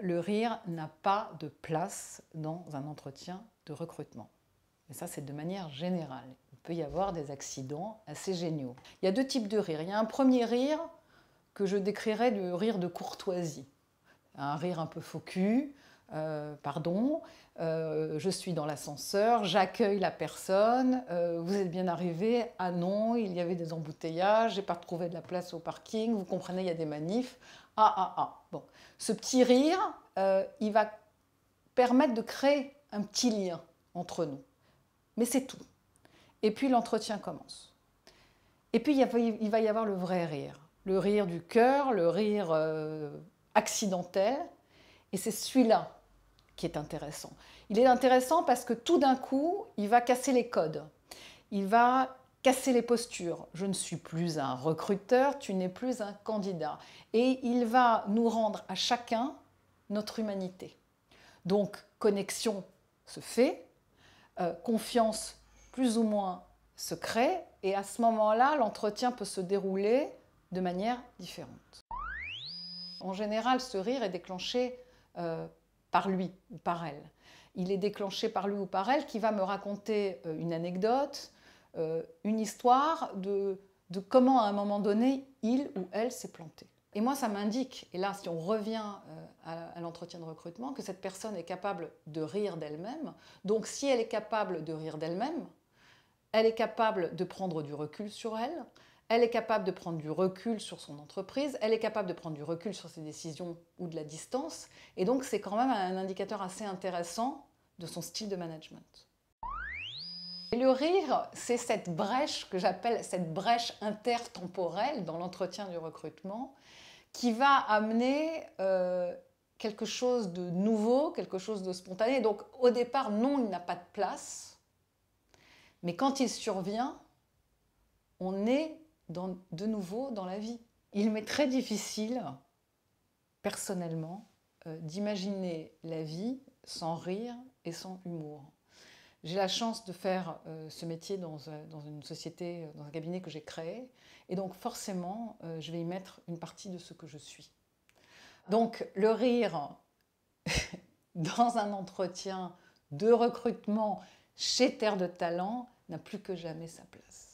le rire n'a pas de place dans un entretien de recrutement. Et ça, c'est de manière générale. Il peut y avoir des accidents assez géniaux. Il y a deux types de rire. Il y a un premier rire que je décrirais du rire de courtoisie. Un rire un peu faux cul, je suis dans l'ascenseur, j'accueille la personne, vous êtes bien arrivé, ah non, il y avait des embouteillages, j'ai pas trouvé de la place au parking, vous comprenez, il y a des manifs, Bon, ce petit rire, il va permettre de créer un petit lien entre nous, mais c'est tout. Et puis l'entretien commence. Et puis il va y avoir le vrai rire, le rire du cœur, le rire accidentel, et c'est celui-là qui est intéressant. Il est intéressant parce que tout d'un coup, il va casser les codes. Il va casser les postures. Je ne suis plus un recruteur, tu n'es plus un candidat. Et il va nous rendre à chacun notre humanité. Donc, connexion se fait, confiance plus ou moins se crée, et à ce moment-là, l'entretien peut se dérouler de manière différente. En général, ce rire est déclenché par lui ou par elle. Il est déclenché par lui ou par elle qui va me raconter une anecdote, une histoire de comment à un moment donné, il ou elle s'est planté. Et moi, ça m'indique, et là, si on revient à l'entretien de recrutement, que cette personne est capable de rire d'elle-même. Donc, si elle est capable de rire d'elle-même, elle est capable de prendre du recul sur elle, elle est capable de prendre du recul sur son entreprise, elle est capable de prendre du recul sur ses décisions ou de la distance. Et donc, c'est quand même un indicateur assez intéressant de son style de management. Et le rire, c'est cette brèche que j'appelle cette brèche intertemporelle dans l'entretien du recrutement qui va amener quelque chose de nouveau, quelque chose de spontané. Donc, au départ, non, il n'a pas de place. Mais quand il survient, on est de nouveau dans la vie. Il m'est très difficile, personnellement, d'imaginer la vie sans rire et sans humour. J'ai la chance de faire ce métier dans une société, dans un cabinet que j'ai créé, et donc forcément, je vais y mettre une partie de ce que je suis. Donc le rire dans un entretien de recrutement chez Terre de Talent n'a plus que jamais sa place.